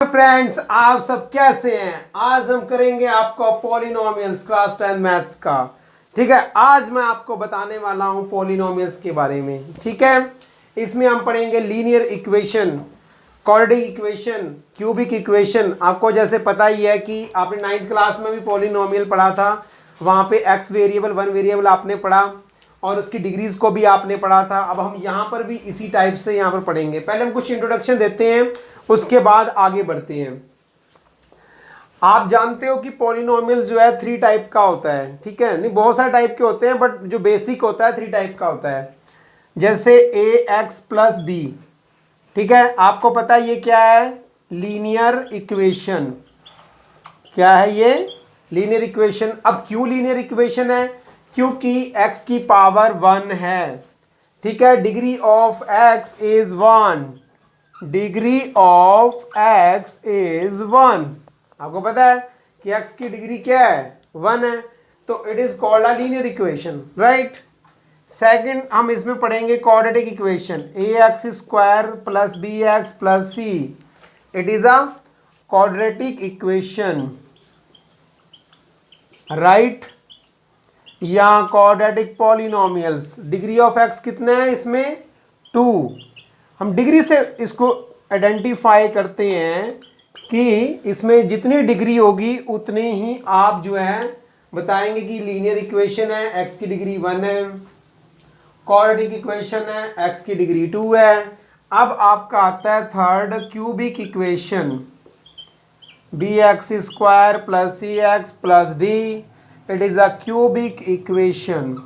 Friends, आप सब कैसे हैं। आज हम करेंगे आपको पॉलिनोमियल्स क्लास 10 मैथ्स का। ठीक है, आज मैं आपको बताने वाला हूं पॉलिनोमियल्स के बारे में। ठीक है, इसमें हम पढ़ेंगे linear equation, quadratic equation, cubic equation. आपको जैसे पता ही है कि आपने 9th क्लास में भी पॉलिनोमियल पढ़ा था, वहां पे एक्स वेरिएबल, वन वेरिएबल आपने पढ़ा और उसकी डिग्रीज को भी आपने पढ़ा था। अब हम यहाँ पर भी इसी टाइप से यहाँ पर पढ़ेंगे। पहले हम कुछ इंट्रोडक्शन देते हैं, उसके बाद आगे बढ़ते हैं। आप जानते हो कि पॉलिनोमियल जो है 3 टाइप का होता है। ठीक है, नहीं बहुत सारे टाइप के होते हैं, बट जो बेसिक होता है 3 टाइप का होता है। जैसे ए एक्स प्लस बी, ठीक है, आपको पता है ये क्या है, लीनियर इक्वेशन। क्या है ये, लीनियर इक्वेशन। अब क्यों लीनियर इक्वेशन है, क्योंकि x की पावर 1 है। ठीक है, degree of x is 1, degree of x is 1। आपको पता है कि x की डिग्री क्या है, 1 है, तो it is called a linear equation, right. Second हम इसमें पढ़ेंगे quadratic equation, ax square plus bx plus c, it is a quadratic equation, right. या quadratic polynomials, degree of x कितना है इसमें, 2। हम डिग्री से इसको आइडेंटिफाई करते हैं कि इसमें जितनी डिग्री होगी उतने ही आप जो है बताएंगे कि लीनियर इक्वेशन है, x की डिग्री 1 है, क्वाड्रेटिक इक्वेशन है, x की डिग्री 2 है। अब आपका आता है third, cubic equation, bx square plus cx plus d, it is a cubic equation,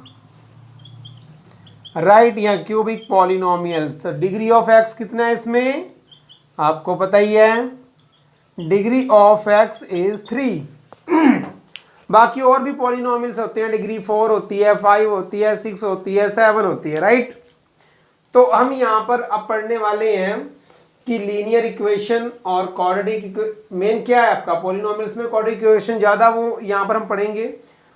right. या cubic polynomials. Degree of x कितना है इसमें, आपको पता ही है, डिग्री ऑफ x इज 3। बाकी और भी पॉलिनोमियल्स होते हैं, डिग्री 4 होती है, 5 होती है, 6 होती है, 7 होती है, राइट। तो हम यहाँ पर अब पढ़ने वाले हैं कि लीनियर इक्वेशन और क्वाड्रेटिक। मेन क्या है आपका पॉलिनोमियल्स में, क्वाड्रेटिक इक्वेशन ज़्यादा वो यहाँ पर हम पढ़ेंगे,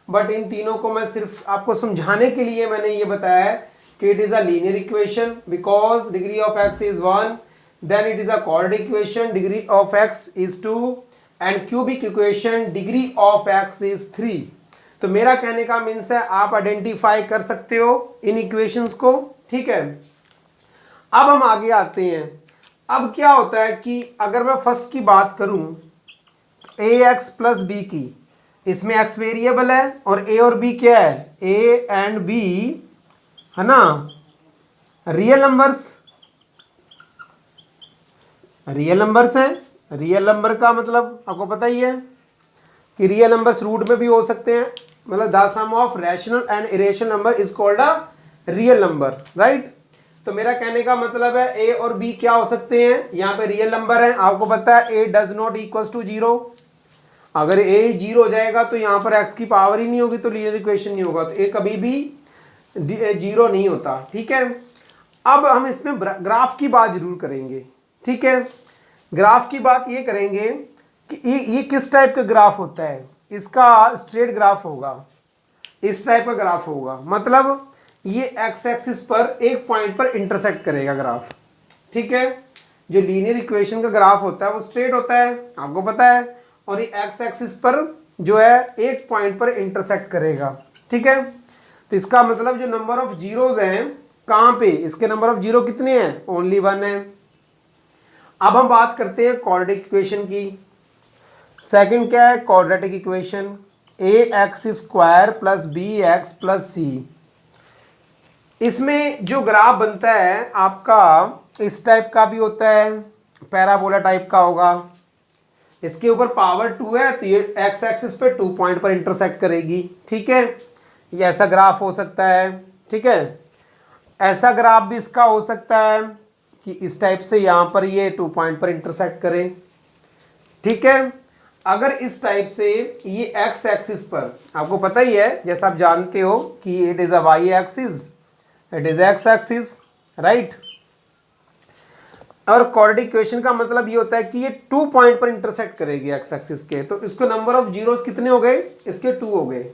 बट इन तीनों को मैं सिर्फ आपको समझाने के लिए मैंने ये बताया है कि it is a linear equation because degree of x is 1, then it is a quadratic equation, degree of x is 2, and cubic equation, degree of x is 3। तो मेरा कहने का मीन्स है आप आइडेंटिफाई कर सकते हो इन इक्वेशंस को। ठीक है, अब हम आगे आते हैं। अब क्या होता है कि अगर मैं फर्स्ट की बात करूं, ए एक्स प्लस बी की, इसमें x वेरिएबल है और a और b क्या है, a एंड b है ना, रियल नंबर्स, रियल नंबर्स हैं। रियल नंबर का मतलब आपको पता ही है कि रियल नंबर्स रूट में भी हो सकते हैं, मतलब the sum of rational and irrational number is called a real number, right. तो मेरा कहने का मतलब है a और b क्या हो सकते हैं, यहाँ पे रियल नंबर है। आपको पता है a does not equal to 0, अगर a 0 हो जाएगा तो यहाँ पर x की पावर ही नहीं होगी, तो लीनियर इक्वेशन नहीं होगा, तो a कभी भी 0 नहीं होता। ठीक है, अब हम इसमें ग्राफ की बात जरूर करेंगे। ठीक है, ग्राफ की बात ये करेंगे कि ये किस टाइप का ग्राफ होता है। इसका स्ट्रेट ग्राफ होगा, इस टाइप का ग्राफ होगा, मतलब ये एक्स एक्सिस पर एक पॉइंट पर इंटरसेक्ट करेगा ग्राफ। ठीक है, जो लीनियर इक्वेशन का ग्राफ होता है वो स्ट्रेट होता है, आपको पता है, और ये एक्स एक्सिस पर जो है एक पॉइंट पर इंटरसेक्ट करेगा। ठीक है, तो इसका मतलब जो नंबर ऑफ जीरोज हैं कहाँ पे, इसके नंबर ऑफ जीरो कितने हैं, ओनली 1 है। अब हम बात करते हैं क्वाड्रेटिक इक्वेशन की। सेकंड क्या है, quadratic equation, a x square plus b x plus c. इसमें जो ग्राफ बनता है आपका इस टाइप का भी होता है, पैराबोला टाइप का होगा। इसके ऊपर पावर 2 है तो ये एक्स एक्सिस पे 2 पॉइंट पर इंटरसेक्ट करेगी। ठीक है, ये ऐसा ग्राफ हो सकता है। ठीक है, ऐसा ग्राफ भी इसका हो सकता है कि इस टाइप से यहाँ पर ये 2 पॉइंट पर इंटरसेक्ट करें। ठीक है, अगर इस टाइप से ये एक्स एक्सिस पर, आपको पता ही है जैसा आप जानते हो कि it is a Y axis, it is X axis, right. और क्वाड्रेटिक इक्वेशन का मतलब ये होता है कि ये 2 पॉइंट पर इंटरसेक्ट करेगी एक्स एक्सिस के, तो इसको नंबर ऑफ जीरोस कितने हो गए, इसके 2 हो गए।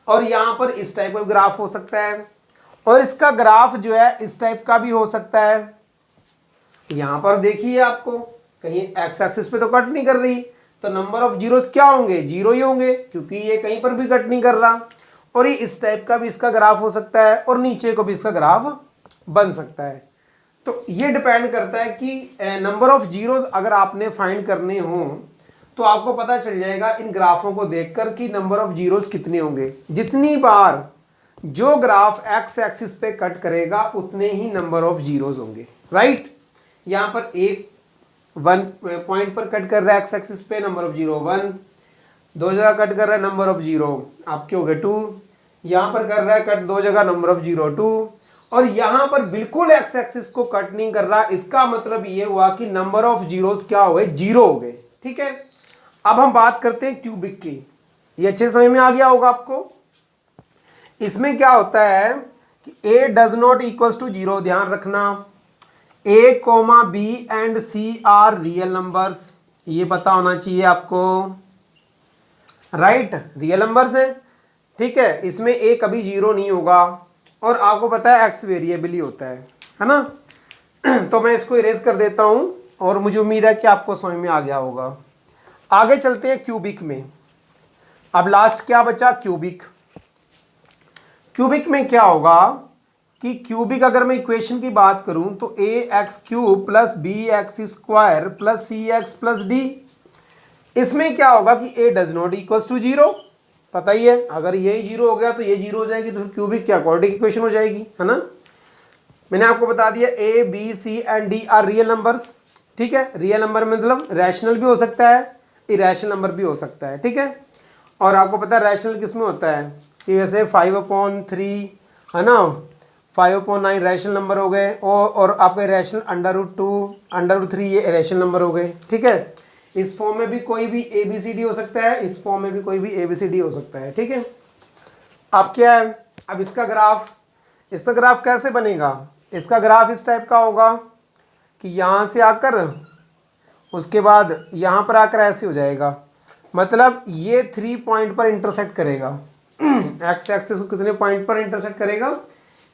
और यहाँ पर इस टाइप का ग्राफ हो सकता है, और इसका ग्राफ जो है इस टाइप का भी हो सकता है। यहाँ पर देखिए आपको कहीं एक्स एक्सिस पे तो कट नहीं कर रही, तो नंबर ऑफ जीरोस क्या होंगे, जीरो ही होंगे, क्योंकि ये कहीं पर भी कट नहीं कर रहा। और ये इस टाइप का भी इसका ग्राफ हो सकता है और नीचे को भी इसका ग्राफ बन सकता है। तो ये डिपेंड करता है कि नंबर ऑफ जीरोस अगर आपने फाइंड करने हो तो आपको पता चल जाएगा इन ग्राफों को देखकर कि नंबर ऑफ जीरोस कितने होंगे। जितनी बार जो ग्राफ एक्स एक्सिस पे कट करेगा उतने ही नंबर ऑफ जीरोस होंगे, राइट। यहां पर एक 1 पॉइंट पर कट कर रहा है एक्स एक्सिस पे, नंबर ऑफ जीरो 1, दो जगह कट कर रहा है, नंबर ऑफ जीरो आपके हो गए 2, यहां पर कर रहा है कट दो जगह, नंबर ऑफ जीरो 2, और यहां पर बिल्कुल एक्स एक्सिस को कट नहीं कर रहा। इसका मतलब ये हुआ कि नंबर ऑफ जीरोस क्या हो गए, जीरो हो गए, ठीक है। अब हम बात करते हैं क्यूबिक की। ये अच्छे समझ में आ गया होगा आपको। इसमें क्या होता है कि a does not equals to zero, ध्यान रखना, a comma b and c are real numbers, ये पता होना चाहिए आपको, राइट, रियल नंबर्स है, ठीक है। इसमें a कभी जीरो नहीं होगा और आपको पता है x वेरिएबल ही होता है ना। तो मैं इसको इरेज कर देता हूं और मुझे उम्मीद है कि आपको समझ में आ गया होगा। आगे चलते हैं क्यूबिक में। अब लास्ट क्या बचा, क्यूबिक। क्यूबिक में क्या होगा कि क्यूबिक अगर मैं इक्वेशन की बात करूं तो a x cube plus b x square plus c x plus d. इसमें क्या होगा कि a does not equal to zero, पता ही है, अगर ये जीरो हो गया तो ये जीरो हो जाएगी, तो क्यूबिक क्या क्वाड्रेटिक इक्वेशन हो जाएगी, है ना। मैंने आपको बता दिया A B C and D are real numbers, ठीक है। रियल नंबर मतलब रैशनल भी हो सकता है, इरेशनल नंबर भी हो सकता है, ठीक है। और आपको पता है रैशनल किस में होता है कि वैसे 5/3 है ना, 5/9 रैशनल नंबर हो गए, और आपके रैशनल √2 √3 ये रैशनल नंबर हो गए, ठीक है। इस फॉर्म में भी कोई भी ए बी सी डी हो सकता है, इस फॉर्म में भी कोई भी ए बी सी डी हो सकता है, ठीक है। अब क्या है, अब इसका ग्राफ कैसे बनेगा। इसका ग्राफ इस टाइप का होगा कि यहाँ से आकर उसके बाद यहाँ पर आकर ऐसे हो जाएगा, मतलब ये 3 पॉइंट पर इंटरसेक्ट करेगा। एक्स एक्सिस को कितने पॉइंट पर इंटरसेक्ट करेगा,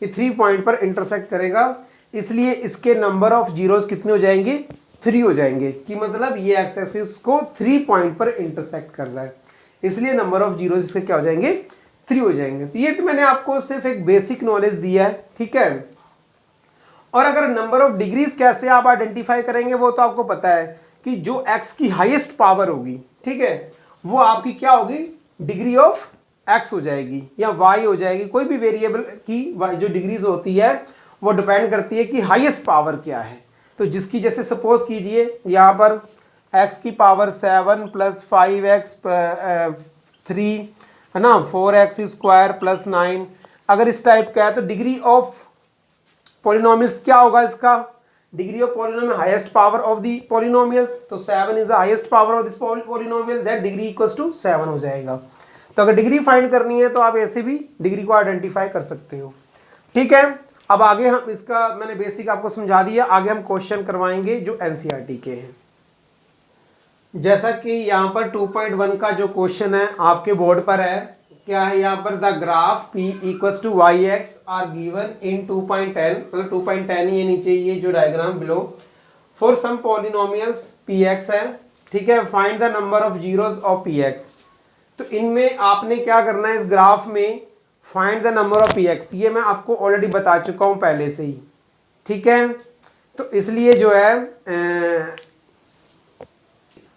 ये 3 पॉइंट पर इंटरसेक्ट करेगा, इसलिए इसके नंबर ऑफ जीरोस कितने हो जाएंगे, 3 हो जाएंगे, कि मतलब ये एक्स एक्सिस को 3 पॉइंट पर इंटरसेक्ट कर रहा है, इसलिए नंबर ऑफ जीरोस इसके क्या हो जाएंगे, 3 हो जाएंगे। तो ये तो मैंने आपको सिर्फ एक बेसिक नॉलेज दिया है, ठीक है। और अगर नंबर ऑफ डिग्रीज कैसे आप आइडेंटिफाई करेंगे वो तो आपको पता है कि जो एक्स की हाईएस्ट पावर होगी, ठीक है, वो आपकी क्या होगी, डिग्री ऑफ एक्स हो जाएगी या वाई हो जाएगी। कोई भी वेरिएबल की जो डिग्रीज होती है वो डिपेंड करती है कि हाईएस्ट पावर क्या है। तो जिसकी जैसे सपोज कीजिए यहाँ पर एक्स की पावर 7 + 5x 3 है ना, 4x स्क्वायर प्लस 9, अगर इस टाइप का है तो डिग्री ऑफ पॉलिनोमियल्स क्या होगा, इसका degree of polynomial highest power of the polynomials, तो 7 is the highest power of this polynomial, that degree equals to 7 हो जाएगा। तो अगर डिग्री फाइंड करनी है तो आप ऐसे भी डिग्री को आइडेंटिफाई कर सकते हो, ठीक है। अब आगे हम इसका मैंने बेसिक आपको समझा दिया, आगे हम क्वेश्चन करवाएंगे जो एनसीईआरटी के हैं। जैसा कि यहाँ पर 2.1 का जो क्वेश्चन है आपके बोर्ड पर है, क्या है यहाँ पर, the graph p equals to Y X are given in 2.10, मतलब 2.10 ये नीचे ये जो diagram below, for some polynomials P X है, ठीक है, find the number of zeros of P X. तो इनमें आपने क्या करना है, इस ग्राफ में find the number of P X, ये मैं आपको ऑलरेडी बता चुका हूँ पहले से ही, ठीक है। तो इसलिए जो है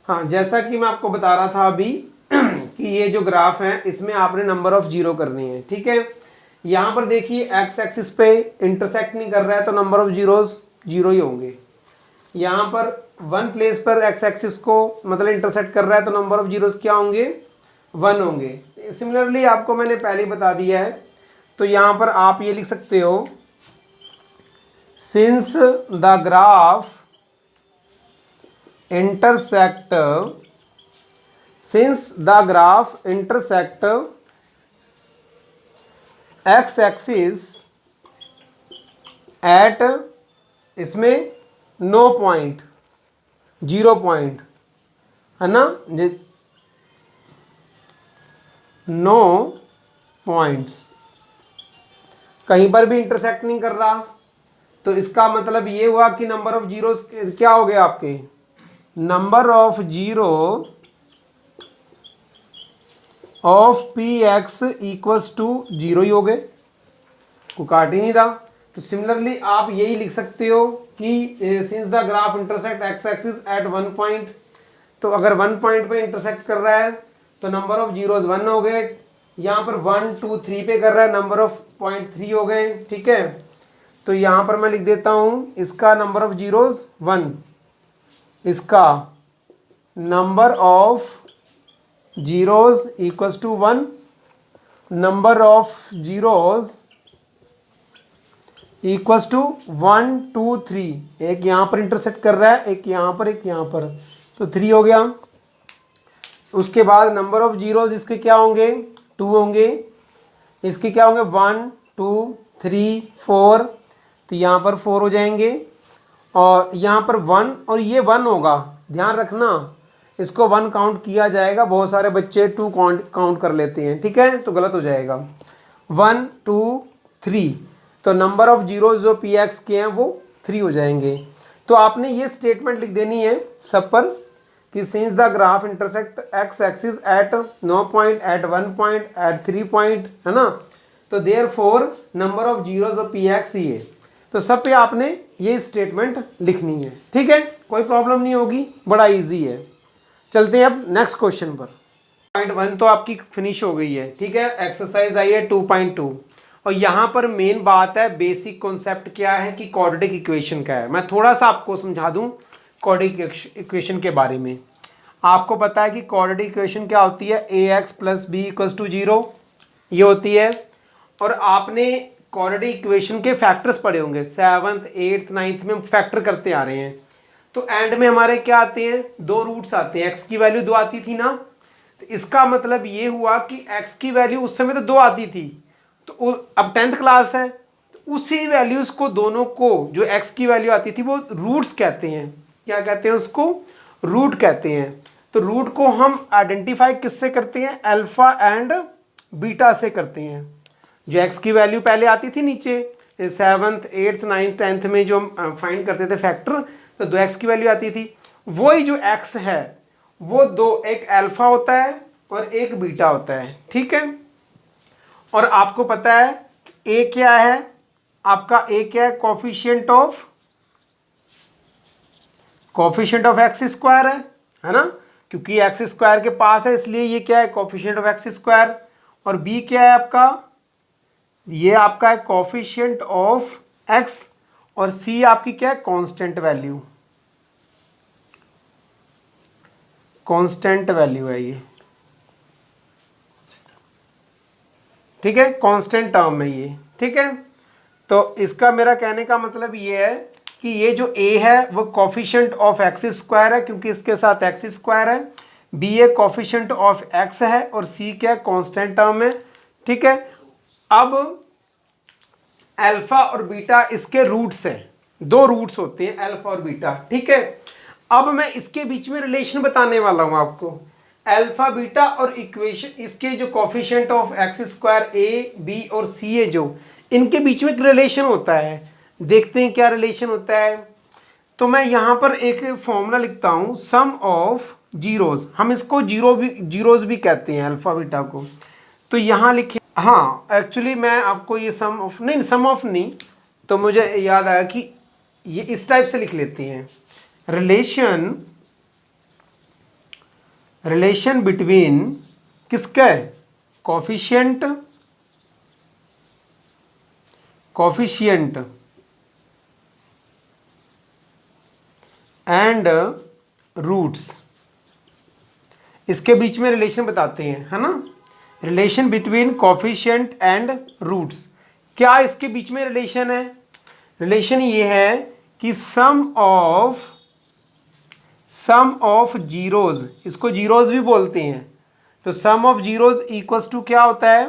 हाँ, जैसा कि मैं आपको बता रहा था अभी कि ये जो ग्राफ है इसमें आपने नंबर ऑफ जीरो करनी है, ठीक है। यहाँ पर देखिए एक्स एक्सिस पे इंटरसेक्ट नहीं कर रहा है तो नंबर ऑफ जीरोस जीरो ही होंगे। यहाँ पर 1 प्लेस पर एक्स एक्सिस को मतलब इंटरसेक्ट कर रहा है तो नंबर ऑफ जीरोस क्या होंगे, 1 होंगे। सिमिलरली आपको मैंने पहले ही बता दिया है, तो यहाँ पर आप ये लिख सकते हो, since the graph intersect x axis at इसमें नो पॉइंट 0 पॉइंट है ना, नो पॉइंट्स कहीं पर भी इंटरसेक्ट नहीं कर रहा, तो इसका मतलब ये हुआ कि नंबर ऑफ जीरोस क्या हो गए आपके number of zero of P x equals to zero ही हो गए, को काट ही नहीं रहा। तो सिमिलरली आप यही लिख सकते हो कि since the graph intersect x axis eight one point, तो अगर वन पॉइंट पे इंटरसेक्ट कर रहा है तो नंबर ऑफ जीरोज वन हो गए, यहाँ पर 1 2 3 पे कर रहा है, नंबर ऑफ पॉइंट 3 हो गए। ठीक है, तो यहाँ पर मैं लिख देता हूँ इसका नंबर ऑफ जीरोज 1, इसका number of zeros equals to 1, number of zeros equals to 1 2 3, एक यहाँ पर इंटरसेक्ट कर रहा है, एक यहाँ पर, एक यहाँ पर, तो 3 हो गया। उसके बाद नंबर ऑफ जीरोज इसके क्या होंगे, 2 होंगे, इसके क्या होंगे 1 2 3 4, तो यहाँ पर 4 हो जाएंगे, और यहाँ पर 1 और ये 1 होगा, ध्यान रखना इसको 1 काउंट किया जाएगा, बहुत सारे बच्चे 2 काउंट कर लेते हैं, ठीक है, तो गलत हो जाएगा। 1 2 3, तो नंबर ऑफ जीरोज जो पी एक्स के हैं वो 3 हो जाएंगे। तो आपने ये स्टेटमेंट लिख देनी है सब पर कि since the graph intersect x axis at no point, at 1 point, at 3 point, है ना, तो therefore number of zeros of P x ही है। तो सब पे आपने ये स्टेटमेंट लिखनी है, ठीक है, कोई प्रॉब्लम नहीं होगी, बड़ा इजी है। चलते हैं अब नेक्स्ट क्वेश्चन पर। पॉइंट 1 तो आपकी फिनिश हो गई है, ठीक है, एक्सरसाइज आई है 2.2, और यहाँ पर मेन बात है बेसिक कॉन्सेप्ट क्या है कि क्वाड्रेटिक इक्वेशन क्या है। मैं थोड़ा सा आपको समझा दूं क्वाड्रेटिक इक्वेशन के बारे में। आपको पता है कि क्वाड्रेटिक इक्वेशन क्या होती है, a x plus b equals to 0, ये होती है। और आपने क्वाड्रेटिक इक्वेशन के फैक्टर्स पढ़े होंगे 7th 8th 9th में, फैक्टर करते आ रहे हैं। तो एंड में हमारे क्या आते हैं, 2 रूट्स आते हैं, एक्स की वैल्यू 2 आती थी ना, तो इसका मतलब ये हुआ कि एक्स की वैल्यू उस समय तो 2 आती थी, तो अब 10th क्लास है, तो उसी वैल्यूज को दोनों को, जो एक्स की वैल्यू आती थी वो रूट्स कहते हैं। क्या कहते हैं उसको, रूट कहते हैं। तो रूट को हम आइडेंटिफाई किससे करते हैं, अल्फा एंड बीटा से करते हैं। जो एक्स की वैल्यू पहले आती थी नीचे 7th 8th 9th 10th में जो हम फाइंड करते थे फैक्टर, तो 2x की वैल्यू आती थी, वही जो x है वो 2, एक अल्फा होता है और एक बीटा होता है, ठीक है। और आपको पता है a क्या है, आपका a क्या है, कोफिशिएंट ऑफ एक्स स्क्वायर है ना, क्योंकि एक्स स्क्वायर के पास है इसलिए ये क्या है, कोफिशिएंट ऑफ एक्स स्क्वायर। और b क्या है आपका, ये आपका है कोफिशिएंट ऑफ x, और c आपकी क्या है, कांस्टेंट वैल्यू, कांस्टेंट वैल्यू है ये, ठीक है, कांस्टेंट टर्म है ये, ठीक है। तो इसका मेरा कहने का मतलब ये है कि ये जो a है वो कोफिशिएंट ऑफ एक्स स्क्वायर है, क्योंकि इसके साथ एक्स स्क्वायर है, b A coefficient of x है, और c क्या है, कांस्टेंट टर्म है, ठीक है। अब अल्फा और बीटा इसके रूट्स हैं, 2 रूट्स होते हैं अल्फा और बीटा, ठीक है। अब मैं इसके बीच में रिलेशन बताने वाला हूं आपको, अल्फा बीटा और इक्वेशन, इसके जो coefficient of x square A B और सी है, जो इनके बीच में एक रिलेशन होता है, देखते हैं क्या रिलेशन होता है। तो मैं यहां पर एक फॉर्मूला लिखता हूं, सम ऑफ जीरोज, हम इसको जीरोज भी कहते हैं अल्फा बीटा को। तो यहां लिखे, हाँ एक्चुअली मैं आपको ये सम ऑफ नहीं, तो मुझे याद आया कि ये इस टाइप से लिख लेते हैं, रिलेशन बिटवीन किसका, कोफिशिएंट एंड रूट्स, इसके बीच में रिलेशन बताते हैं, है ना, relation between coefficient and roots. क्या इसके बीच में रिलेशन है, रिलेशन ये है कि सम ऑफ जीरोज, इसको जीरोज भी बोलते हैं, तो sum of zeros equals to क्या होता है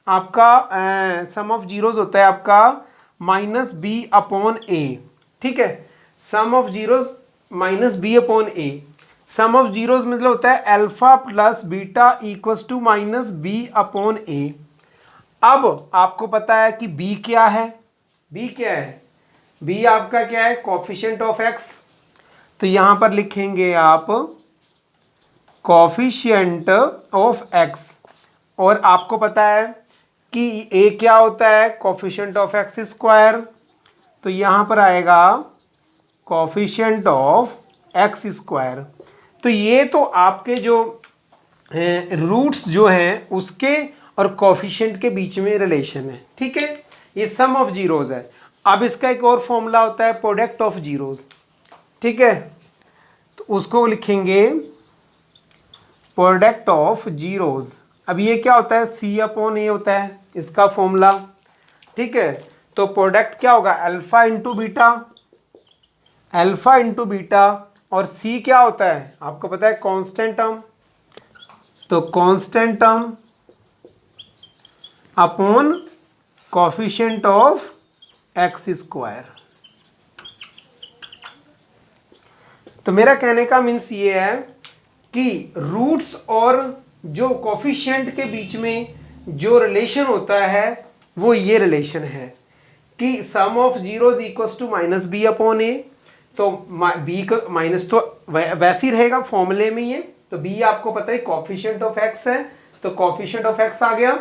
आपका, सम ऑफ जीरोज होता है आपका -b/a, ठीक है, sum of zeros -b/a। Sum of zeros मतलब होता है alpha plus beta equals to -b/a। अब आपको पता है कि b क्या है, b आपका क्या है, कोफिशिएंट ऑफ x, तो यहाँ पर लिखेंगे आप कोफिशिएंट ऑफ एक्स, और आपको पता है कि ए क्या होता है, कोफिशिएंट ऑफ एक्स स्क्वायर, तो यहाँ पर आएगा कोफिशिएंट ऑफ एक्स स्क्वायर। तो ये तो आपके जो रूट्स जो हैं उसके और कोफिशिएंट के बीच में रिलेशन है, ठीक है। ये सम ऑफ जीरोज है। अब इसका एक और फॉर्मूला होता है प्रोडक्ट ऑफ जीरोज, ठीक है, तो उसको लिखेंगे प्रोडक्ट ऑफ जीरोज। अब ये क्या होता है, सी अपॉन ए होता है इसका फॉर्मूला, ठीक है। तो प्रोडक्ट क्या होगा, alpha into beta, alpha into beta, और सी क्या होता है आपको पता है, कांस्टेंट टर्म, तो constant term upon coefficient of x square. तो मेरा कहने का मीन्स ये है कि रूट्स और जो कोफिशिएंट के बीच में जो रिलेशन होता है वो ये रिलेशन है कि sum of zeros equals to minus b upon a. तो बी का माइनस तो वैसे ही रहेगा फॉर्मूले में ये, तो बी आपको पता है कोफिशिएंट ऑफ एक्स है, तो कोफिशिएंट ऑफ एक्स आ गया।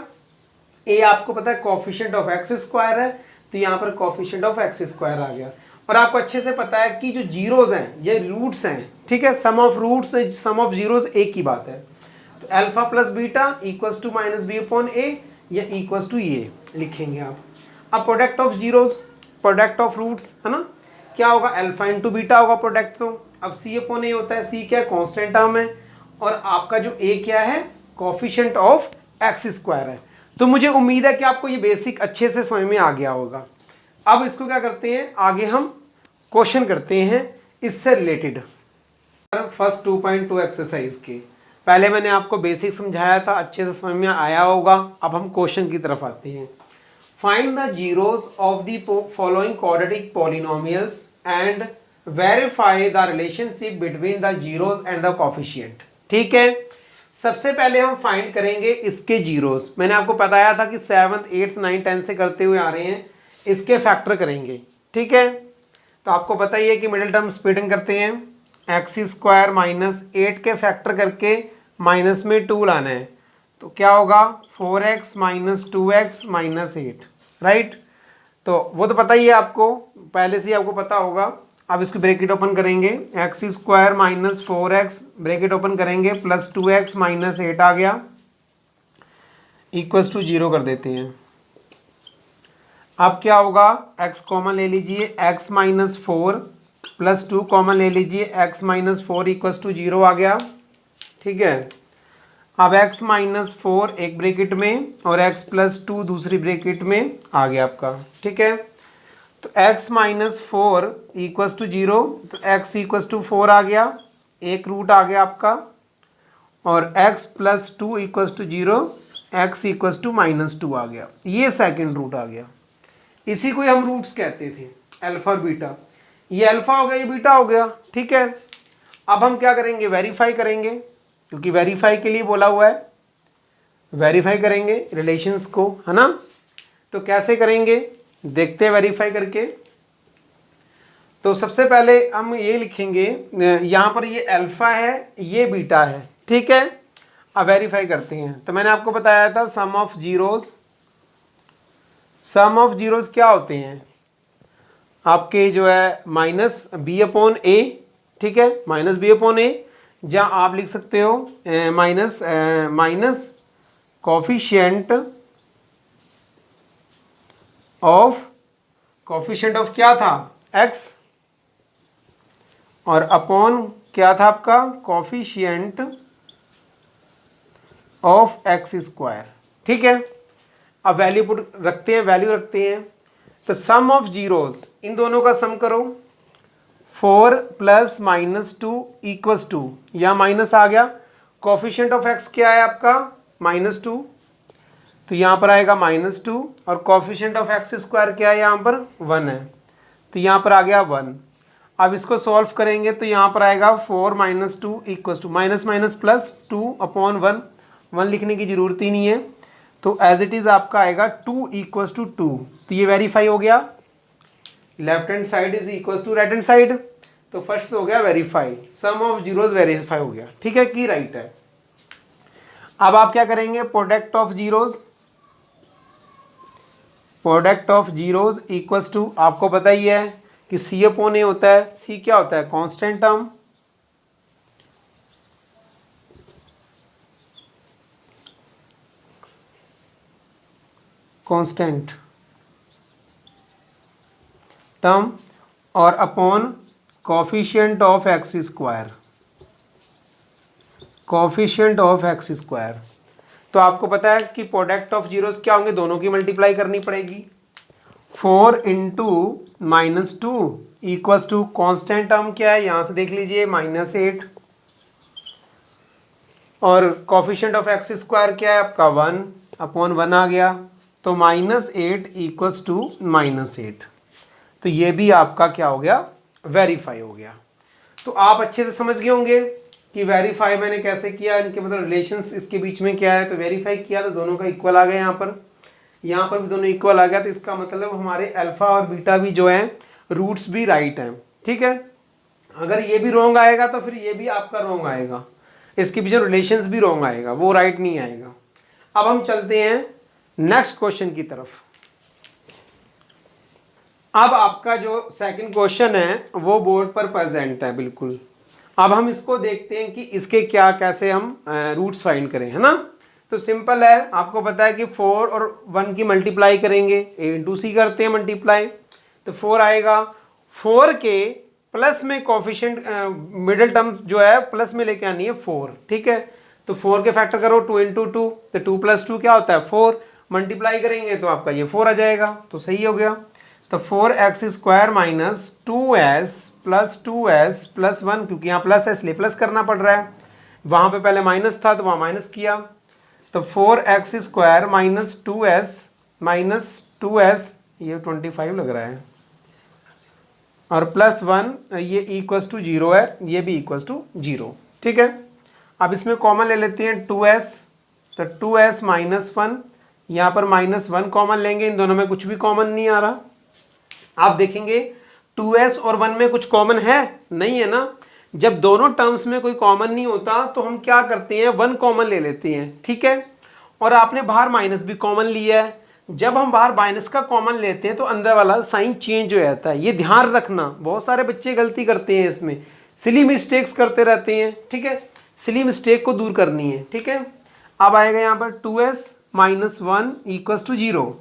ए आपको पता है कोफिशिएंट ऑफ एक्स स्क्वायर है, तो यहाँ पर कोफिशिएंट ऑफ एक्स स्क्वायर आ गया। और आपको अच्छे से पता है कि जो जीरोज हैं ये रूट्स हैं, ठीक है, sum of roots sum of zeros एक ही बात है। तो alpha plus beta equals to minus b upon a या इक्वल्स टू ये लिखेंगे आप। अब product of zeros, product of roots है ना, क्या होगा, अल्फा इंटू बीटा होगा प्रोडक्ट। तो अब सी अपॉन ए होता है, सी क्या है, कांस्टेंट टर्म है, और आपका जो ए क्या है, कोफिशिएंट ऑफ एक्स स्क्वायर है। तो मुझे उम्मीद है कि आपको ये बेसिक अच्छे से समझ में आ गया होगा। अब इसको क्या करते हैं, आगे हम क्वेश्चन करते हैं इससे रिलेटेड। फर्स्ट 2.2 एक्सरसाइज के पहले मैंने आपको बेसिक समझाया था, अच्छे से समझ में आया होगा। अब हम क्वेश्चन की तरफ आते हैं। Find the zeros of the following quadratic polynomials and verify the relationship between the zeros and the coefficient. ठीक है, सबसे पहले हम फाइंड करेंगे इसके जीरोज। मैंने आपको बताया था कि 7th 8th 9th 10th से करते हुए आ रहे हैं, इसके फैक्टर करेंगे। ठीक है, तो आपको पता ही है कि मिडिल टर्म स्प्लिटिंग करते हैं, एक्स स्क्वायर माइनस 8 के फैक्टर करके माइनस में 2 लाना है, तो क्या होगा 4x minus 2x minus 8, right. तो वो तो पता ही है आपको, पहले से ही आपको पता होगा। अब इसकी ब्रैकेट ओपन करेंगे, x square minus 4x bracket open करेंगे प्लस 2x माइनस 8 आ गया, इक्वल्स टू 0 कर देते हैं। अब क्या होगा, x कॉमन ले लीजिए, x माइनस 4 प्लस 2 कॉमन ले लीजिए, x माइनस 4 इक्वल्स टू 0 आ गया। ठीक है, अब x माइनस 4 एक ब्रैकेट में और x प्लस 2 दूसरी ब्रैकेट में आ गया आपका। ठीक है, तो x माइनस 4 इक्वल्स टू 0, तो x इक्वल्स टू 4 आ गया, एक रूट आ गया आपका, और x plus 2 equals to 0, x equals to minus 2 आ गया, ये सेकेंड रूट आ गया। इसी को हम रूट्स कहते थे, अल्फा और बीटा। ये अल्फा हो गया, ये बीटा हो गया। ठीक है, अब हम क्या करेंगे, वेरीफाई करेंगे, क्योंकि वेरीफाई के लिए बोला हुआ है, वेरीफाई करेंगे रिलेशंस को, है ना। तो कैसे करेंगे देखते हैं वेरीफाई करके। तो सबसे पहले हम ये लिखेंगे, यहाँ पर ये अल्फा है, ये बीटा है। ठीक है, अब वेरीफाई करते हैं। तो मैंने आपको बताया था sum of zeros, sum of zeros क्या होते हैं आपके, जो है माइनस बी अपॉन ए। ठीक है, माइनस बी अपॉन ए, जहाँ आप लिख सकते हो minus coefficient of, coefficient of क्या था, एक्स, और अपॉन क्या था आपका, कोफिशिएंट ऑफ एक्स स्क्वायर। ठीक है, अब वैल्यू पुट रखते हैं, वैल्यू रखते हैं। तो सम ऑफ जीरोज, इन दोनों का सम करो, 4 प्लस माइनस 2 इक्वल्स 2, यहाँ माइनस आ गया। कोफिशिएंट ऑफ एक्स क्या है आपका, माइनस 2, तो यहाँ पर आएगा माइनस 2, और कोफिशिएंट ऑफ एक्स स्क्वायर क्या है, यहाँ पर 1 है, तो यहाँ पर आ गया 1। अब इसको सॉल्व करेंगे तो यहाँ पर आएगा 4 minus 2 equals to, minus minus plus 2 upon 1, 1 लिखने की जरूरत ही नहीं है, तो एज इट इज आपका आएगा 2 इक्वल्स टू 2। तो ये वेरीफाई हो गया, left hand side is equals to right hand side. तो फर्स्ट हो गया verify, sum of zeros verify हो गया, ठीक है कि राइट है। अब आप क्या करेंगे, product of zeros, product of zeros equals to, आपको पता ही है कि सी अपॉन ए होता है, सी क्या होता है, कांस्टेंट टर्म, कांस्टेंट टर्म, और upon coefficient of x square, coefficient of x square. तो आपको पता है कि प्रोडक्ट ऑफ जीरोस क्या होंगे, दोनों की मल्टीप्लाई करनी पड़ेगी, 4 into minus two equals to constant term क्या है, यहां से देख लीजिए -8, और कोफिशिएंट ऑफ एक्स स्क्वायर क्या है आपका 1 अपॉन 1 आ गया, तो -8 इक्वल्स टू -8। तो ये भी आपका क्या हो गया, वेरीफाई हो गया। तो आप अच्छे से समझ गए होंगे कि वेरीफाई मैंने कैसे किया, इनके मतलब रिलेशंस इसके बीच में क्या है। तो वेरीफाई किया तो दोनों का इक्वल आ गया, यहाँ पर भी दोनों इक्वल आ गया, तो इसका मतलब हमारे अल्फा और बीटा भी जो है रूट्स भी राइट हैं, ठीक है। अगर ये भी रॉन्ग आएगा तो फिर ये भी आपका रॉन्ग आएगा, इसके बीच रिलेशंस भी रॉन्ग आएगा, वो राइट नहीं आएगा। अब हम चलते हैं नेक्स्ट क्वेश्चन की तरफ। अब आपका जो सेकंड क्वेश्चन है वो बोर्ड पर प्रेजेंट है बिल्कुल। अब हम इसको देखते हैं कि इसके क्या कैसे हम रूट्स फाइंड करें, है ना। तो सिंपल है, आपको पता है कि 4 और 1 की मल्टीप्लाई करेंगे, a इंटू सी करते हैं मल्टीप्लाई, तो 4 आएगा। 4 के प्लस में कोफिशिएंट मिडिल टर्म जो है प्लस में लेके आनी है 4, ठीक है। तो 4 के फैक्टर करो 2 इंटू 2, तो 2 प्लस 2 क्या होता है 4, मल्टीप्लाई करेंगे तो आपका ये 4 आ जाएगा, तो सही हो गया। तो 4x square minus 2s plus 2s plus 1, क्योंकि यहाँ प्लस है इसलिए प्लस करना पड़ रहा है, वहाँ पे पहले माइनस था तो वहाँ माइनस किया, तो 4x स्क्वायर माइनस 2s ये 25 लग रहा है, और प्लस 1 ये इक्वल्स टू 0 है, ये भी इक्वल्स टू 0, ठीक है। अब इसमें कॉमन ले लेते हैं 2s, तो 2s माइनस 1, यहाँ पर -1 कॉमन लेंगे, इन दोनों में कुछ भी कॉमन नहीं आ रहा। आप देखेंगे 2s और 1 में कुछ कॉमन है नहीं, है ना। जब दोनों टर्म्स में कोई कॉमन नहीं होता तो हम क्या करते हैं 1 कॉमन ले लेते हैं, ठीक है। और आपने बाहर माइनस भी कॉमन लिया है, जब हम बाहर माइनस का कॉमन लेते हैं तो अंदर वाला साइन चेंज हो जाता है, ये ध्यान रखना। बहुत सारे बच्चे गलती करते हैं, इसमें सिली मिस्टेक्स करते रहते हैं, ठीक है। सिली मिस्टेक को दूर करनी है, ठीक है। अब आएगा यहाँ पर 2s माइनस 1 इक्वल्स टू 0।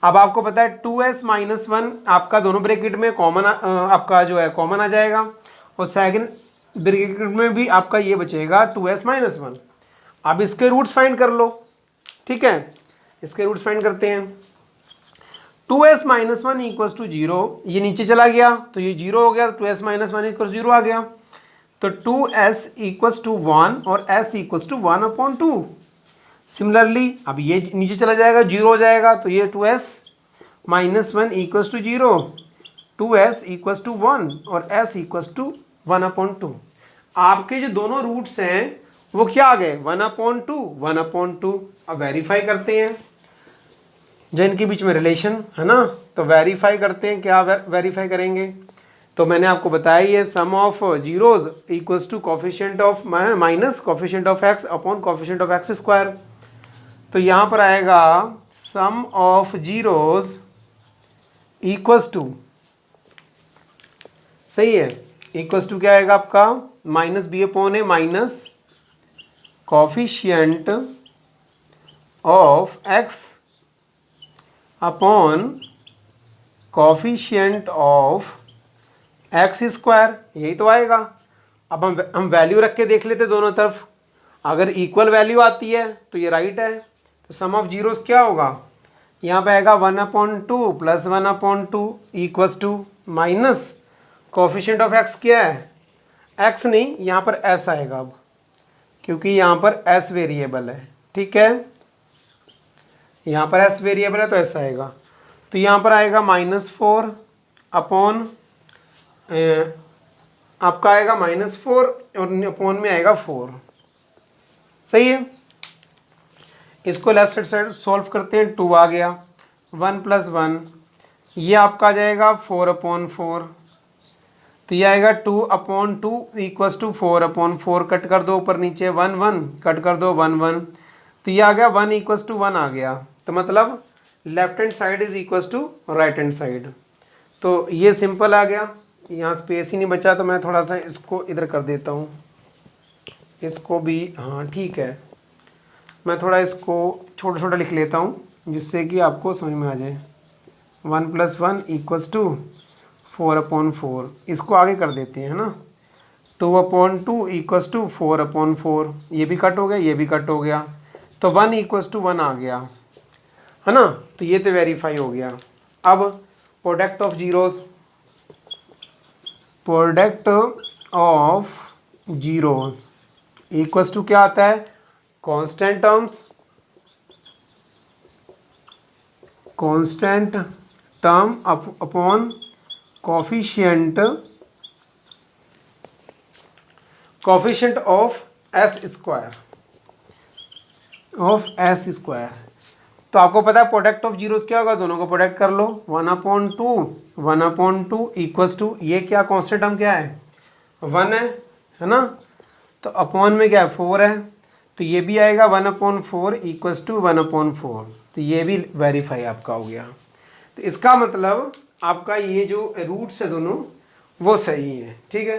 अब आपको पता है 2s माइनस 1 आपका दोनों ब्रैकेट में कॉमन आपका जो है कॉमन आ जाएगा, और सेकंड ब्रैकेट में भी आपका ये बचेगा 2s माइनस 1। अब इसके रूट्स फाइंड कर लो, ठीक है। इसके रूट्स फाइंड करते हैं। 2s माइनस 1 इक्वल्स टू 0, ये नीचे चला गया तो ये 0 हो गया, 2s माइनस 1 इक्वल्स 0 आ गया, तो 2s इक्वल्स टू 1 और s इक्वल्स टू 1/2। सिमिलरली अब ये नीचे चला जाएगा 0 हो जाएगा, तो ये 2s minus 1 equals to 0, 2s equals to 1 और s इक्वल्स टू 1/2। आपके जो दोनों रूट्स हैं वो क्या आ गए 1/2। अब वेरीफाई करते हैं जो इनके बीच में रिलेशन है ना, तो वेरीफाई करते हैं, क्या वेरीफाई करेंगे। तो मैंने आपको बताया ये sum of zeros equals to coefficient of minus coefficient of x upon coefficient of x square. तो यहाँ पर आएगा sum of zeros equals to, सही है, इक्वल्स टू क्या आएगा आपका minus b upon a minus coefficient of x upon coefficient of x square, यही तो आएगा। अब हम वैल्यू रख के देख लेते दोनों तरफ, अगर इक्वल वैल्यू आती है तो ये राइट है। तो सम ऑफ जीरोस क्या होगा, यहाँ पे आएगा 1/2 plus 1/2 equals to minus coefficient of X क्या है, एक्स नहीं, यहाँ पर एस आएगा अब, क्योंकि यहाँ पर एस वेरिएबल है, ठीक है। यहाँ पर एस वेरिएबल है तो ऐसा आएगा, तो यहाँ पर आएगा -4 अपॉन आपका आएगा -4 और अपॉन में आएगा 4, सही है। इसको लेफ्ट साइड सॉल्व करते हैं, 2 आ गया, 1 + 1 ये आपका आ जाएगा 4/4। तो तो ये आएगा 2/2 इक्वस टू 4/4, कट कर दो ऊपर नीचे, 1 1 कट कर दो 1 1, तो ये आ गया 1 इक्वस टू 1 आ गया। तो मतलब left hand side is equals to right hand side. तो ये सिंपल आ गया, यहाँ स्पेस ही नहीं बचा तो मैं थोड़ा सा इसको इधर कर देता हूँ, इसको भी, हाँ ठीक है, मैं थोड़ा इसको छोटा छोटा लिख लेता हूँ जिससे कि आपको समझ में आ जाए। 1 + 1 इक्वस टू 4/4, इसको आगे कर देते हैं, है ना। 2/2 इक्वस टू 4/4, ये भी कट हो गया, ये भी कट हो गया, तो 1 इक्वस टू 1 आ गया, है ना। तो ये तो वेरीफाई हो गया। अब product of zeros, product of zeros equals to क्या आता है, constant terms, constant term upon coefficient of S square. तो आपको पता है प्रोडक्ट ऑफ जीरोस क्या होगा, दोनों को प्रोडक्ट कर लो, 1/2 इक्वस टू, ये क्या कांस्टेंट टर्म क्या है, 1 है ना, तो अपॉन में क्या है 4 है, तो ये भी आएगा 1/4 इक्वस टू 1/4, तो ये भी वेरीफाई आपका हो गया। तो इसका मतलब आपका ये जो रूट्स है दोनों वो सही है, ठीक है।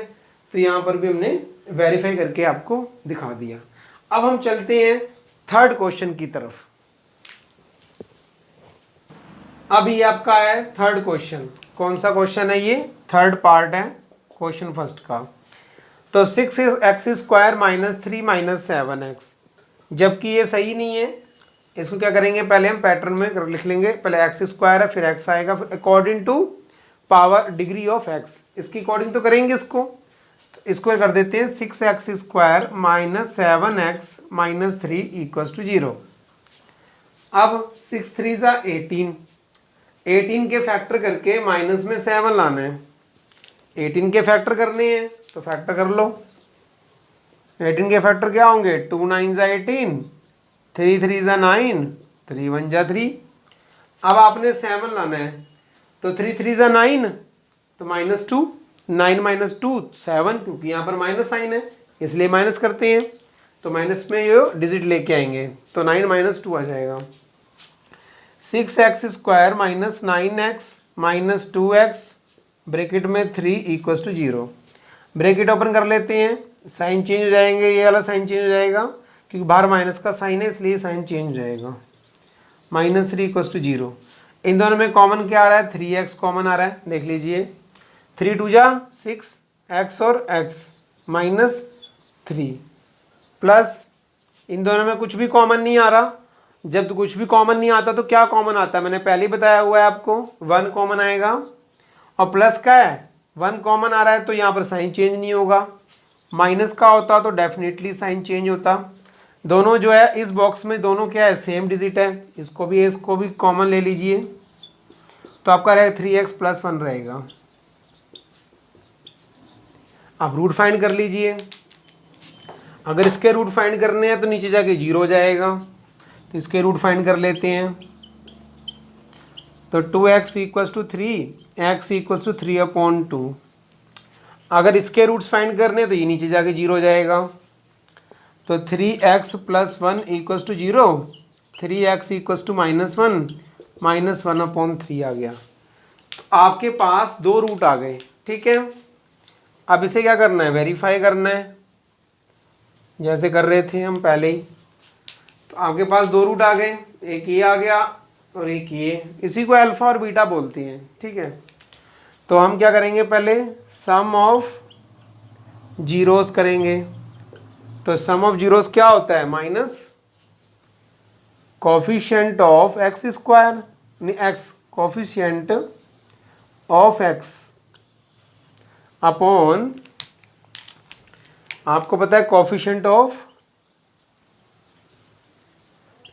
तो यहाँ पर भी हमने वेरीफाई करके आपको दिखा दिया। अब हम चलते हैं थर्ड क्वेश्चन की तरफ। अब ये आपका है थर्ड क्वेश्चन। कौन सा क्वेश्चन है ये, थर्ड पार्ट है क्वेश्चन फर्स्ट का। तो 6x² - 3 - 7x, जबकि ये सही नहीं है, इसको क्या करेंगे, पहले हम पैटर्न में लिख लेंगे, पहले x² है फिर x आएगा, फिर according to power degree of x, इसकी अकॉर्डिंग तो करेंगे इसको। तो इसको कर देते हैं 6x² - 7x - 3 = 0। अब 6 3 = 18, 18 के फैक्टर करके माइनस में 7 लाना है, 18 के फैक्टर करने हैं तो फैक्टर कर लो। 18 के फैक्टर क्या होंगे, 2 9 = 18, 3 3 = 9, 3 1 = 3। अब आपने 7 लाना है, तो 3 3 = 9, तो -2, 9 - 2 7, क्योंकि यहाँ पर माइनस साइन है इसलिए माइनस करते हैं, तो माइनस में ये डिजिट लेके आएंगे, तो 9 - 2 आ जाएगा। 6x² - 9x - 2x ब्रैकेट में 3 = 0। ब्रैकेट ओपन कर लेते हैं, साइन चेंज हो जाएंगे, ये वाला साइन चेंज हो जाएगा क्योंकि बाहर माइनस का साइन है इसलिए साइन चेंज हो जाएगा। -3 = 0। इन दोनों में कॉमन क्या आ रहा है, 3x कॉमन आ रहा है, देख लीजिए। 3 2 = 6, x और x -3 प्लस इन दोनों में कुछ भी कॉमन नहीं आ रहा। जब तो कुछ भी कॉमन नहीं आता तो क्या कॉमन आता है, मैंने पहले ही बताया हुआ है आपको, 1 कॉमन आएगा, और प्लस का है 1 कॉमन आ रहा है तो यहाँ पर साइन चेंज नहीं होगा। माइनस का होता तो डेफिनेटली साइन चेंज होता। दोनों जो है इस बॉक्स में दोनों क्या है, सेम डिजिट है, इसको भी कॉमन ले लीजिए, तो आपका रहेगा 3x + 1 रहेगा। आप रूट फाइंड कर लीजिए, अगर इसके रूट फाइंड करने हैं तो नीचे जाके 0 हो जाएगा, तो इसके रूट फाइंड कर लेते हैं। तो 2x = 3, x = 3/2। अगर इसके रूट्स फाइंड करने हैं तो ये नीचे जाके 0 हो जाएगा, तो 3x + 1 = 0, 3x = -1 -1/3 आ गया। तो आपके पास 2 रूट आ गए, ठीक है। अब इसे क्या करना है, वेरीफाई करना है, जैसे कर रहे थे हम पहले ही। तो आपके पास 2 रूट आ गए, एक ये आ गया और एक ये, इसी को अल्फा और बीटा बोलते हैं, ठीक है। तो हम क्या करेंगे, पहले सम ऑफ जीरोस करेंगे। तो सम ऑफ जीरोस क्या होता है, minus coefficient of x², x coefficient of x upon, आपको पता है कोफिशिएंट ऑफ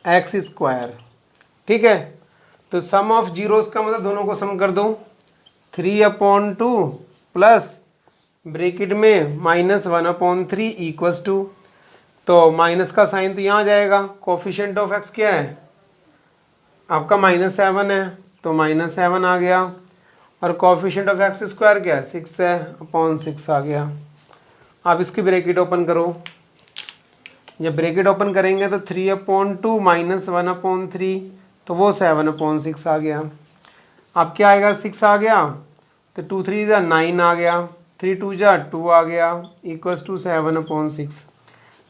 x², ठीक है। तो सम ऑफ जीरोस का मतलब दोनों को सम कर दो, 3/2 प्लस ब्रैकेट में -1/3 = तो माइनस का साइन तो यहाँ आ जाएगा। कोफिशिएंट ऑफ x क्या है आपका, -7 है, तो -7 आ गया, और कोफिशिएंट ऑफ एक्स स्क्वायर क्या है 6 है, अपॉन 6 आ गया। आप इसकी ब्रैकेट ओपन करो, जब ब्रैकेट ओपन करेंगे तो 3/2 माइनस 1/3 तो वो 7/6 आ गया। अब क्या आएगा 6 आ गया तो 2 3 जा 9 आ गया, 3 2 जा 2 आ गया, इक्वल्स टू 7/6।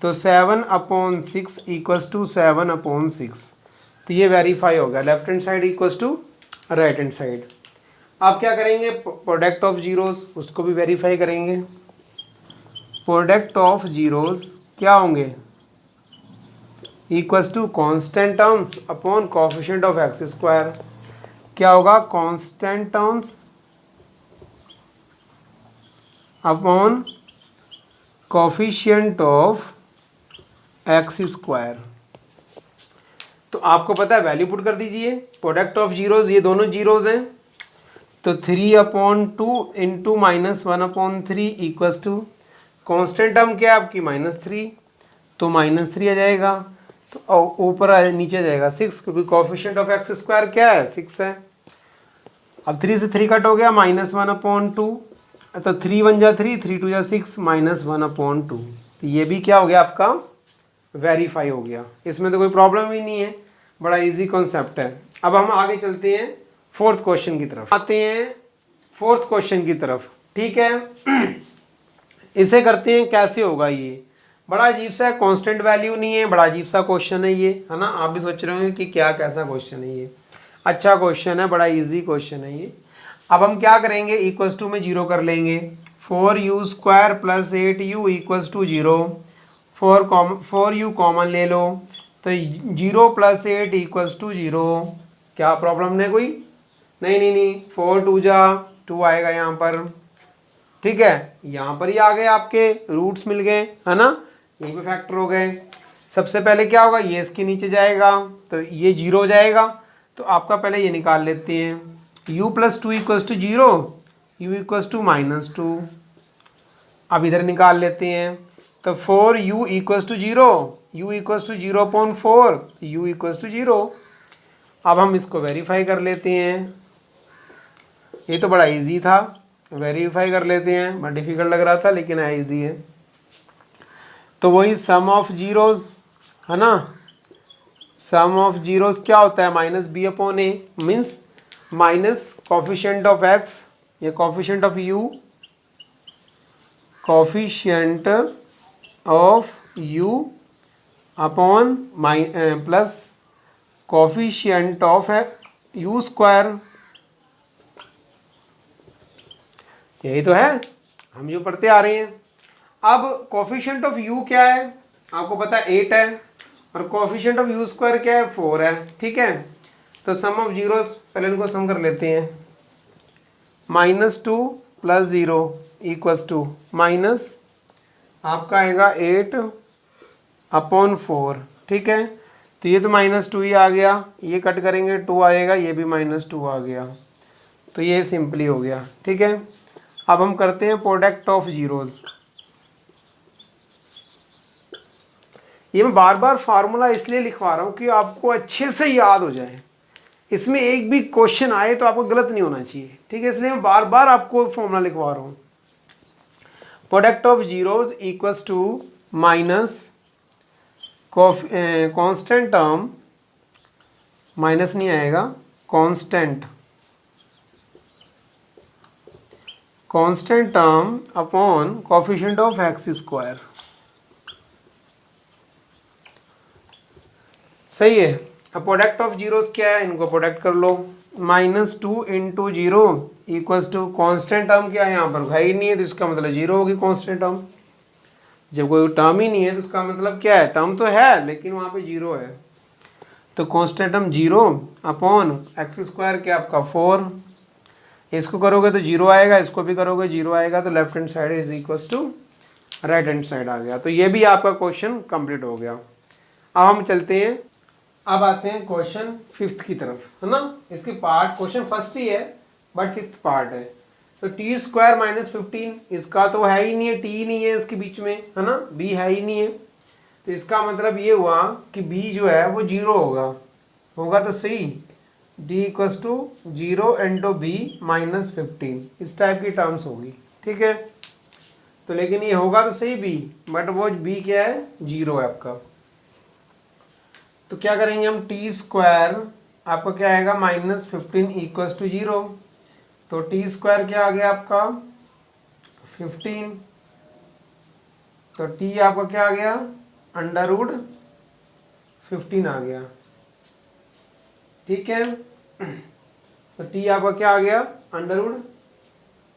तो 7/6 इक्वल्स टू 7/6। तो ये वेरीफाई हो गया, left hand side equals to right hand side. आप क्या करेंगे प्रोडक्ट ऑफ जीरोस उसको भी वेरीफाई करेंगे। प्रोडक्ट ऑफ जीरोस क्या होंगे equals to constant terms upon coefficient of x square. क्या होगा constant terms upon coefficient of x square. तो आपको पता है वैल्यू पुट कर दीजिए, प्रोडक्ट ऑफ जीरोज ये दोनों जीरोज हैं तो 3/2 into minus 1/3 equals to constant term क्या है आपकी -3 तो -3 आ जाएगा। तो ऊपर नीचे आ जाएगा 6 क्योंकि कोफिशिएंट ऑफ एक्स स्क्वायर क्या है 6 है। अब 3 से 3 कट हो गया -1/2 तो 3 1 जा 3 3 2 जा 6 -1/2 तो ये भी क्या हो गया आपका वेरीफाई हो गया। इसमें तो कोई प्रॉब्लम ही नहीं है, बड़ा इजी कॉन्सेप्ट है। अब हम आगे चलते हैं फोर्थ क्वेश्चन की तरफ, आते हैं फोर्थ क्वेश्चन की तरफ। ठीक है इसे करते हैं कैसे होगा ये, बड़ा अजीब सा है, कांस्टेंट वैल्यू नहीं है, बड़ा अजीब सा क्वेश्चन है ये, है ना। आप भी सोच रहे होंगे कि क्या कैसा क्वेश्चन है ये। अच्छा क्वेश्चन है, बड़ा इजी क्वेश्चन है ये। अब हम क्या करेंगे इक्वल्स टू में जीरो कर लेंगे। 4u² + 8u equals to 0। 4u common ले लो तो 0 + 8 इक्वल्स टू 0। क्या प्रॉब्लम है कोई? नहीं 4 2 जा 2 आएगा यहाँ पर। ठीक है यहाँ पर ही आ गए, आपके रूट्स मिल गए, है ना, यहीं पे फैक्टर हो गए। सबसे पहले क्या होगा ये इसके नीचे जाएगा तो ये 0 हो जाएगा। तो आपका पहले ये निकाल लेते हैं, u + 2 equals to 0, u equals to -2। अब इधर निकाल लेते हैं तो 4u equals to 0, u equals to 0/4, u equals to 0। अब हम इसको वेरीफाई कर लेते हैं, ये तो बड़ा इजी था, वेरीफाई कर लेते हैं, बड़ा डिफिकल्ट लग रहा था लेकिन है इजी है। तो वही सम ऑफ जीरोज है ना, सम ऑफ जीरोज क्या होता है -b/a means minus coefficient of x या coefficient of u, coefficient of u upon plus coefficient of u²। यही तो है हम जो पढ़ते आ रहे हैं। अब कोफिशिएंट ऑफ u क्या है आपको पता है 8 है और कोफिशिएंट ऑफ u² क्या है 4 है। ठीक है तो सम ऑफ जीरोस पहले इनको सम कर लेते हैं। -2 + 0 इक्वल्स टू माइनस आपका आएगा 8/4। ठीक है तो ये तो -2 ही आ गया, ये कट करेंगे 2 आएगा, ये भी -2 आ गया, तो ये सिंपली हो गया। ठीक है अब हम करते हैं प्रोडक्ट ऑफ जीरोज। ये मैं बार बार फार्मूला इसलिए लिखवा रहा हूँ कि आपको अच्छे से याद हो जाए, इसमें एक भी क्वेश्चन आए तो आपको गलत नहीं होना चाहिए। ठीक है इसलिए मैं बार बार आपको फॉर्मूला लिखवा रहा हूँ। Product of zeros equals to minus constant term, minus नहीं आएगा, constant term upon coefficient of x²। सही है। अब प्रोडक्ट ऑफ जीरोस क्या है, इनको प्रोडक्ट कर लो। -2 × 0 इक्वल्स टू कांस्टेंट टर्म क्या है यहाँ पर है ही नहीं है तो इसका मतलब 0 होगी कांस्टेंट टर्म। जब कोई टर्म ही नहीं है तो इसका मतलब क्या है, टर्म तो है लेकिन वहाँ पे 0 है, तो कांस्टेंट टर्म 0 अपॉन x² क्या आपका 4। इसको करोगे तो 0 आएगा, इसको भी करोगे 0 आएगा, तो left hand side is equals to right hand side आ गया। तो ये भी आपका क्वेश्चन कंप्लीट हो गया। अब हम चलते हैं, अब आते हैं क्वेश्चन 5th की तरफ, है ना। इसकी पार्ट क्वेश्चन फर्स्ट ही है बट 5th पार्ट है। तो t² - 15 इसका तो है ही नहीं है, t ही नहीं है इसके बीच में, है ना, b है ही नहीं है, तो इसका मतलब ये हुआ कि b जो है वो 0 होगा तो सही, D equals to 0 into B minus 15, इस टाइप की टर्म्स होगी। ठीक है, तो लेकिन ये होगा तो सही बी, बट वो बी क्या है, 0 है आपका। तो क्या करेंगे हम, टी स्क्वायर आपका क्या आएगा, माइनस 15 इक्वस टू 0। तो टी स्क्वायर क्या आ गया आपका 15, तो टी आपका क्या आ गया, अंडर रूट 15 आ गया। ठीक है, तो टी आपका क्या आ गया, अंडर रूट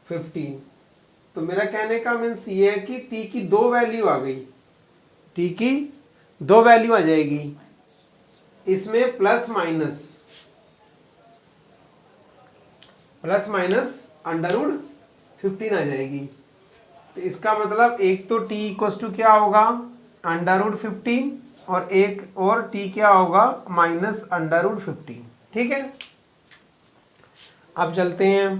15। तो मेरा कहने का मीन्स ये है कि टी की दो वैल्यू आ गई, टी की दो वैल्यू आ जाएगी, इसमें प्लस माइनस अंडर रूट 15 आ जाएगी। तो इसका मतलब एक तो टी इक्वस टू क्या होगा, अंडर रूट 15, और एक और टी क्या होगा, माइनस अंडर रूट 15। ठीक है, अब चलते हैं,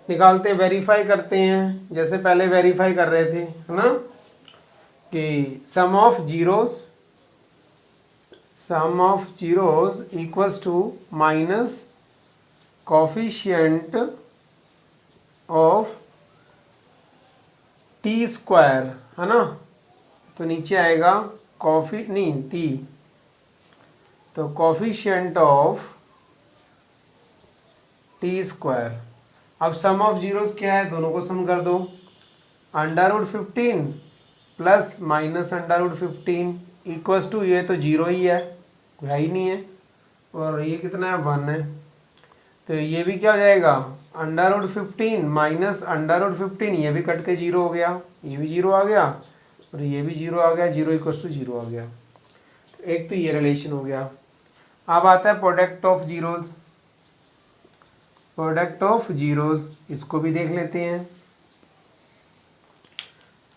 निकालते हैं, वेरीफाई करते हैं, जैसे पहले वेरीफाई कर रहे थे, है ना, कि sum of zeros equals to minus coefficient of t square, है ना। तो नीचे आएगा टी, तो कोफिशिएंट ऑफ टी स्क्वायर। अब सम ऑफ जीरोस क्या है, दोनों को सम कर दो, under root 15 plus minus under root 15 equals to, ये तो 0 ही है, कोई है ही नहीं है, और ये कितना है, 1 है। तो ये भी क्या हो जाएगा, under root 15 minus under root 15, ये भी कट के 0 हो गया, ये भी 0 आ गया, और ये भी 0 आ गया, 0 इक्वल्स टू 0 आ गया। तो एक तो ये रिलेशन हो गया। अब आता है प्रोडक्ट ऑफ जीरोस, इसको भी देख लेते हैं।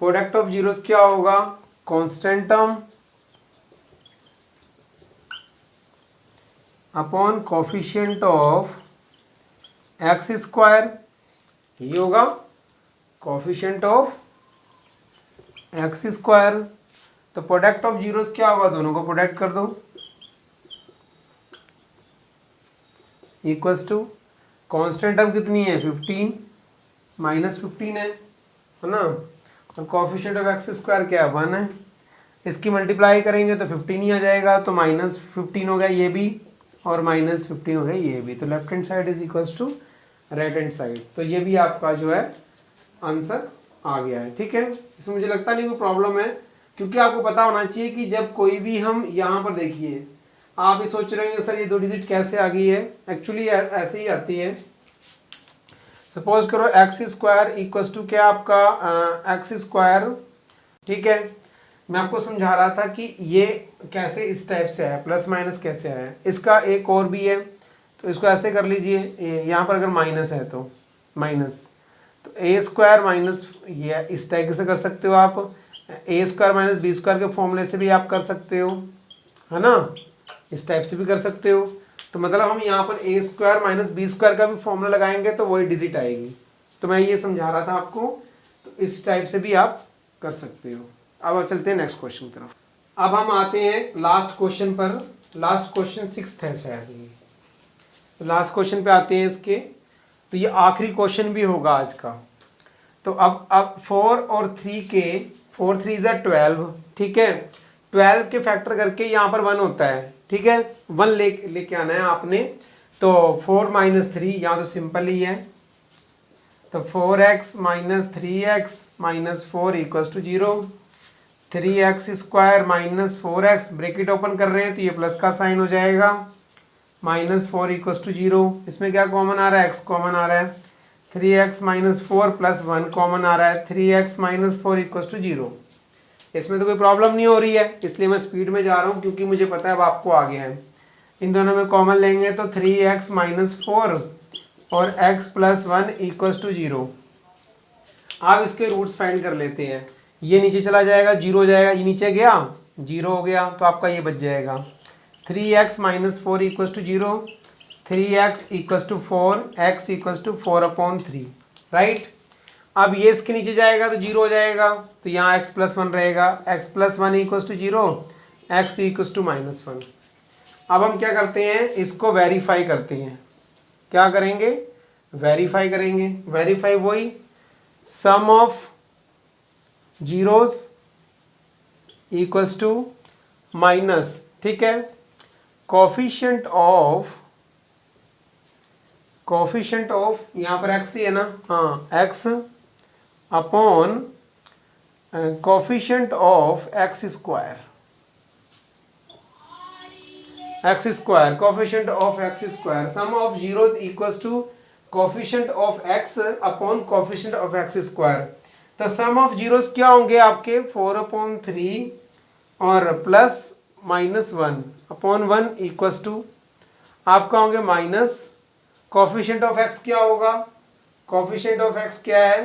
प्रोडक्ट ऑफ जीरोस क्या होगा, constant term upon coefficient of x square, ये होगा कोफिशिएंट ऑफ एक्स स्क्वायर। तो प्रोडक्ट ऑफ जीरोस क्या होगा, दोनों को प्रोडक्ट कर दो, इक्वल्स टू कांस्टेंट टर्म कितनी है, 15 माइनस 15 है ना, और कोफिशिएंट ऑफ एक्स स्क्वायर क्या है, 1 है। इसकी मल्टीप्लाई करेंगे तो 15 ही आ जाएगा, तो माइनस 15 हो गया ये भी, और माइनस 15 हो गया ये भी। तो left hand side is equals to right hand side. तो ये भी आपका जो है आंसर आ गया है। ठीक है, इसमें मुझे लगता नहीं कोई प्रॉब्लम है, क्योंकि आपको पता होना चाहिए कि जब कोई भी हम यहाँ पर देखिए, आप ये सोच रहे हैं सर ये 2 डिजिट कैसे आ गई है, एक्चुअली ऐसे ही आती है। सपोज करो एक्स स्क्वायर इक्वल्स टू क्या आपका एक्स स्क्वायर। ठीक है, मैं आपको समझा रहा था कि ये कैसे इस टाइप से है, प्लस माइनस कैसे आया है। इसका एक और भी है, तो इसको ऐसे कर लीजिए, यहाँ पर अगर माइनस है तो माइनस, तो ए स्क्वायर माइनस, ये इस टाइप से कर सकते हो आप, ए स्क्वायर माइनस बी स्क्वायर के फॉर्मूले से भी आप कर सकते हो, है ना, इस टाइप से भी कर सकते हो। तो मतलब हम यहाँ पर ए स्क्वायर माइनस बी स्क्वायर का भी फॉर्मूला लगाएंगे तो वही डिजिट आएगी। तो मैं ये समझा रहा था आपको, तो इस टाइप से भी आप कर सकते हो। अब चलते हैं नेक्स्ट क्वेश्चन की तरफ। अब हम आते हैं लास्ट क्वेश्चन पर। लास्ट क्वेश्चन 6th है शायद ये, तो लास्ट क्वेश्चन पे आते हैं इसके। तो ये आखिरी क्वेश्चन भी होगा आज का। तो अब 4 और 3 के 4 3 ज़ा 12, ठीक है, 12 के फैक्टर करके यहाँ पर 1 होता है। ठीक है, 1 लेके आना है आपने। तो 4 माइनस 3, यहाँ तो सिंपल ही है, तो 4x minus 3x minus 4 equals to 0। 3x square minus 4x, bracket open कर रहे हैं तो ये प्लस का साइन हो जाएगा, माइनस 4 इक्वल्स टू 0। इसमें क्या कॉमन आ रहा है, x कॉमन आ रहा है, 3x माइनस 4 प्लस 1 कॉमन आ रहा है, 3x माइनस 4 इक्वल्स टू 0। इसमें तो कोई प्रॉब्लम नहीं हो रही है, इसलिए मैं स्पीड में जा रहा हूँ क्योंकि मुझे पता है अब आपको आ गया है। इन दोनों में कॉमन लेंगे तो 3x माइनस 4 और x प्लस 1 इक्वल्स टू 0। आप इसके रूट्स फाइंड कर लेते हैं। ये नीचे चला जाएगा, 0 हो जाएगा, ये नीचे गया 0 हो गया, तो आपका ये बच जाएगा 3x minus 4 equals to 0, 3x equals to 4, x equals to 4/3, right. अब ये इसके नीचे जाएगा तो 0 हो जाएगा, तो यहाँ x प्लस 1 रहेगा, x plus 1 equals to 0, x equals to -1। अब हम क्या करते हैं, इसको वेरीफाई करते हैं। क्या करेंगे, वेरीफाई करेंगे। वेरीफाई वही sum of zeros equals to minus, ठीक है, कोफिशिएंट ऑफ यहाँ पर एक्स ही है ना, हाँ, X upon coefficient of x square, coefficient of x square, sum of zeros equals to coefficient of X upon coefficient of x square. तो sum of zeros क्या होंगे आपके 4/3 और प्लस -1 अपॉन 1 इक्वल्स टू आपका होंगे माइनस कोफिशिएंट ऑफ एक्स क्या होगा, coefficient of X क्या है,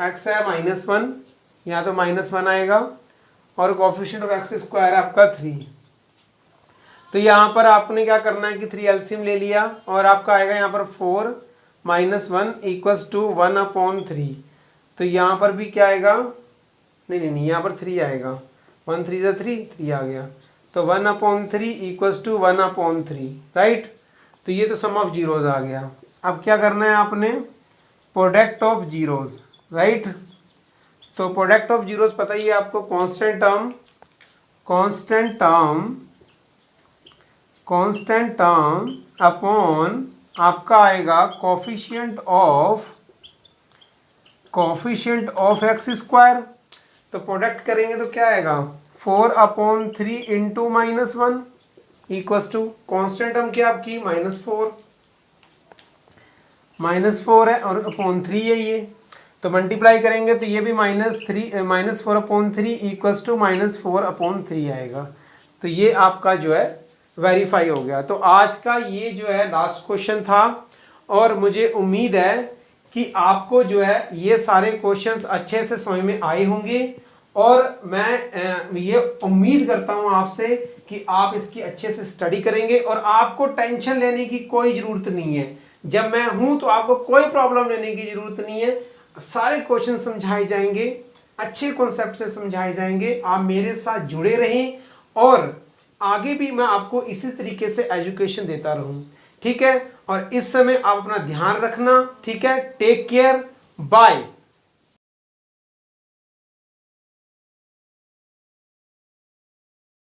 एक्स है -1, यहाँ तो -1 आएगा, और कोफिशिएंट ऑफ एक्स स्क्वायर आपका 3। तो यहाँ पर आपने क्या करना है कि 3 एलसीएम ले लिया और आपका आएगा यहाँ पर 4 - 1 इक्वल्स टू 1/3। तो यहाँ पर भी क्या आएगा, नहीं, यहाँ पर 3 आएगा, 1 3 × 3 आ गया, तो 1/3 इक्वल्स टू 1/3, राइट। तो ये तो सम ऑफ जीरोज आ गया। अब क्या करना है आपने, प्रोडक्ट ऑफ जीरोज, राइट। तो प्रोडक्ट ऑफ जीरोज पता ही है आपको, कांस्टेंट टर्म अपॉन आपका आएगा कोफिशिएंट ऑफ एक्स स्क्वायर। तो प्रोडक्ट करेंगे तो क्या आएगा, 4/3 into -1 equals to constant term क्या आपकी -4 है और अपॉन 3 है ये, तो मल्टीप्लाई करेंगे तो ये भी -4/3 इक्वल्स टू -4/3 आएगा। तो ये आपका जो है वेरीफाई हो गया। तो आज का ये जो है लास्ट क्वेश्चन था, और मुझे उम्मीद है कि आपको जो है ये सारे क्वेश्चंस अच्छे से समझ में आए होंगे, और मैं ये उम्मीद करता हूँ आपसे कि आप इसकी अच्छे से स्टडी करेंगे और आपको टेंशन लेने की कोई ज़रूरत नहीं है। जब मैं हूँ तो आपको कोई प्रॉब्लम लेने की ज़रूरत नहीं है, सारे क्वेश्चन समझाए जाएंगे, अच्छे कॉन्सेप्ट से समझाए जाएंगे। आप मेरे साथ जुड़े रहें और आगे भी मैं आपको इसी तरीके से एजुकेशन देता रहूँ, ठीक है। और इस समय आप अपना ध्यान रखना, ठीक है। Take care, bye.